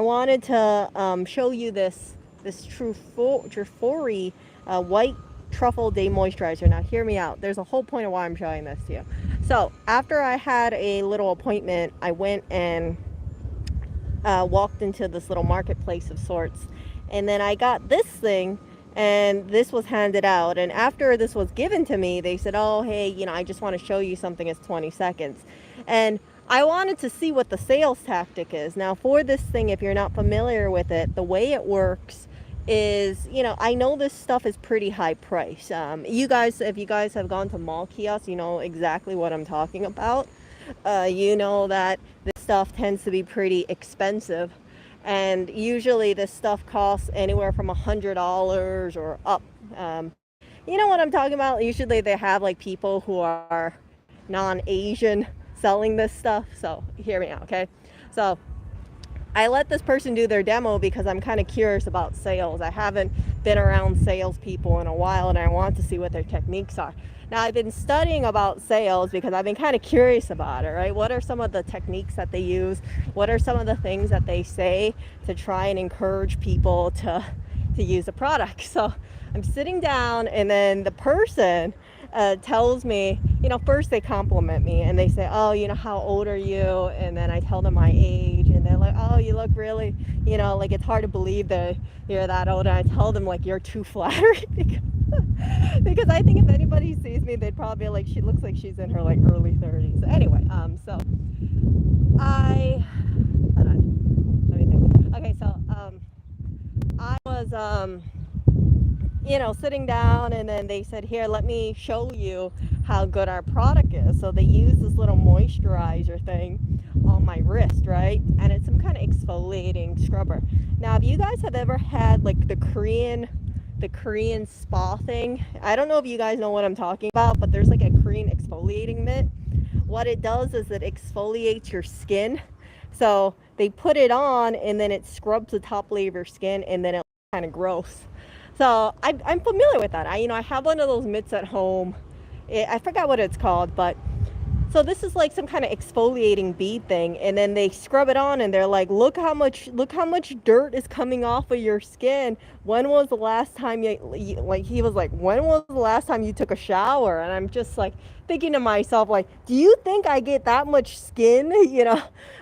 wanted to show you this Truffori white truffle day moisturizer. Now hear me out. There's a whole point of why I'm showing this to you. So after I had a little appointment, I went and walked into this little marketplace of sorts, and then I got this thing, and this was handed out. And after this was given to me, they said, oh hey, I just want to show you something. It's 20 seconds. And I wanted to see what the sales tactic is. Now for this thing, if you're not familiar with it, the way it works is, I know this stuff is pretty high price. If you guys have gone to mall kiosks, you know exactly what I'm talking about. You know that this stuff tends to be pretty expensive, and usually this stuff costs anywhere from $100 or up. You know what I'm talking about? Usually they have like people who are non-Asian selling this stuff. So hear me out, okay? So I let this person do their demo because I'm kind of curious about sales. I haven't been around salespeople in a while, and I want to see what their techniques are. Now, I've been studying about sales because I've been kind of curious about it, right? What are some of the techniques that they use? What are some of the things that they say to try and encourage people to use a product? So I'm sitting down, and then the person tells me, first they compliment me and they say, oh, how old are you? And then I tell them my age, and they're like, oh, you look really, like it's hard to believe that you're that old. And I tell them, like, you're too flattering because I think if anybody sees me, they'd probably be like, she looks like she's in her like early 30s. Anyway, so hold on, let me think. Okay, so I was sitting down, and then they said, here, let me show you how good our product is. So they use this little moisturizer thing on my wrist, right? And it's some kind of exfoliating scrubber. Now, if you guys have ever had like the Korean spa thing, I don't know if you guys know what I'm talking about, but there's like a Korean exfoliating mitt. What it does is it exfoliates your skin. So they put it on, and then it scrubs the top layer of your skin, and then it kind of gross. So I'm familiar with that. I have one of those mitts at home. I forgot what it's called, but so this is like some kind of exfoliating bead thing, and then they scrub it on, and they're like, look how much dirt is coming off of your skin. When was the last time he was like, when was the last time you took a shower? And I'm just like thinking to myself, like, do you think I get that much skin?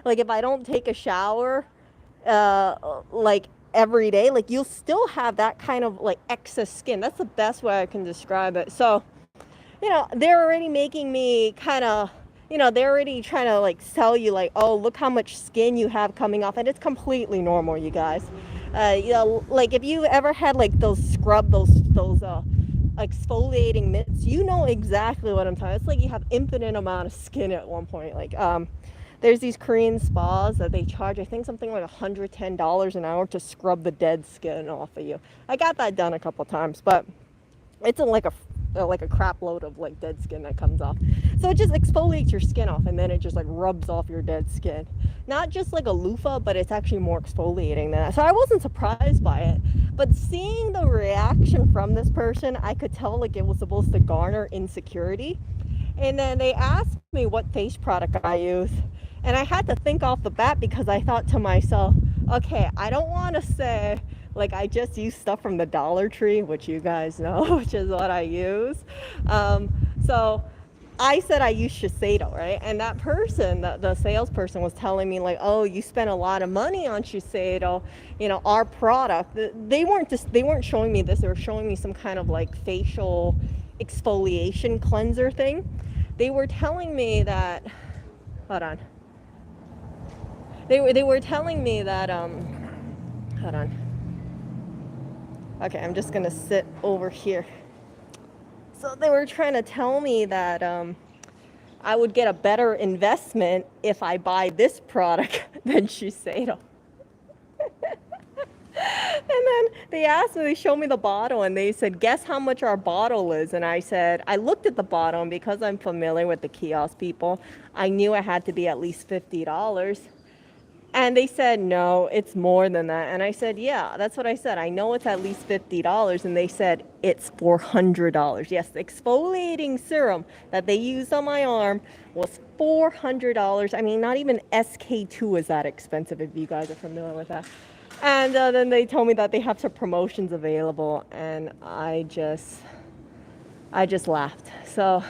Like if I don't take a shower, like every day, like you'll still have that kind of like excess skin. That's the best way I can describe it. So they're already making me kind of, they're already trying to like sell you like, oh, look how much skin you have coming off, and it's completely normal, you guys. Like if you ever had like those exfoliating mitts, you know exactly what I'm talking. It's like you have infinite amount of skin at one point. Like there's these Korean spas that they charge, I think, something like $110 an hour to scrub the dead skin off of you. I got that done a couple times, but it's like a crap load of like dead skin that comes off. So it just exfoliates your skin off, and then it just like rubs off your dead skin. Not just like a loofah, but it's actually more exfoliating than that. So I wasn't surprised by it, but seeing the reaction from this person, I could tell like it was supposed to garner insecurity. And then they asked me what face product I use, and I had to think off the bat because I thought to myself, okay, I don't want to say like I just use stuff from the Dollar Tree, which you guys know, which is what I use. So I said I use Shiseido, right? And that person, the salesperson, was telling me like, oh, you spent a lot of money on Shiseido, our product. They weren't showing me this. They were showing me some kind of like facial exfoliation cleanser thing. They were telling me that, hold on. They were telling me that, hold on. Okay, I'm just gonna sit over here. So they were trying to tell me that I would get a better investment if I buy this product than Shiseido. And then they showed me the bottle, and they said, guess how much our bottle is? And I said, I looked at the bottle, and because I'm familiar with the kiosk people, I knew it had to be at least $50. And they said, no, it's more than that. And I said, yeah, that's what I said. I know it's at least $50. And they said, it's $400. Yes, the exfoliating serum that they used on my arm was $400. I mean, not even SK2 is that expensive, if you guys are familiar with that. And then they told me that they have some promotions available. And I just laughed. So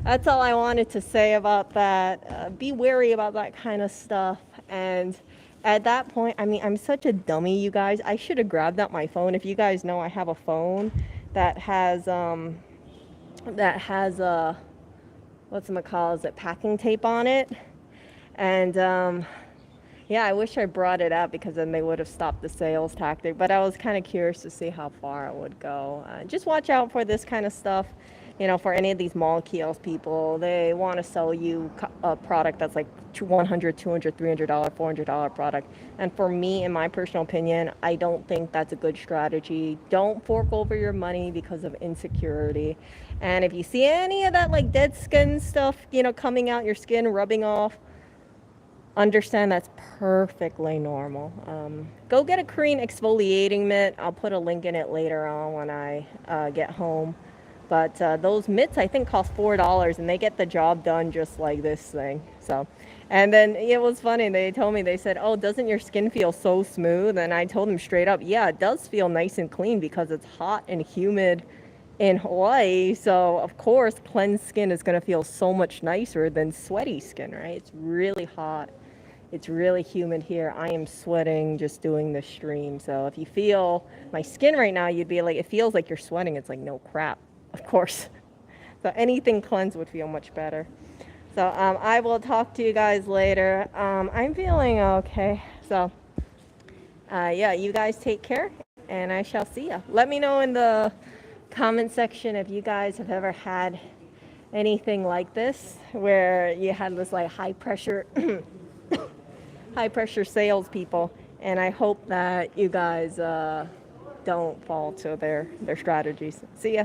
that's all I wanted to say about that. Be wary about that kind of stuff. And at that point, I mean, I'm such a dummy, you guys. I should have grabbed out my phone. If you guys know, I have a phone that has what's it, packing tape on it. And yeah, I wish I brought it up because then they would have stopped the sales tactic. But I was kind of curious to see how far it would go. Just watch out for this kind of stuff. You know, for any of these mall kiosk people, they want to sell you a product that's like $100, $200, $300, $400 product. And for me, in my personal opinion, I don't think that's a good strategy. Don't fork over your money because of insecurity. And if you see any of that like dead skin stuff, you know, coming out your skin, rubbing off, understand that's perfectly normal. Go get a Korean exfoliating mitt. I'll put a link in it later on when I get home. But those mitts, I think, cost $4, and they get the job done just like this thing. So, and then it was funny. They told me, they said, "Oh, doesn't your skin feel so smooth?" And I told them straight up, "Yeah, it does feel nice and clean because it's hot and humid in Hawaii. So, of course, cleansed skin is going to feel so much nicer than sweaty skin, right? It's really hot. It's really humid here. I am sweating just doing the stream. So if you feel my skin right now, you'd be like, it feels like you're sweating. It's like, no crap, of course. So anything cleansed would feel much better. So I will talk to you guys later. I'm feeling okay. So yeah, you guys take care, and I shall see you. Let me know in the comment section if you guys have ever had anything like this, where you had this like high pressure salespeople, and I hope that you guys don't fall to their strategies. See ya.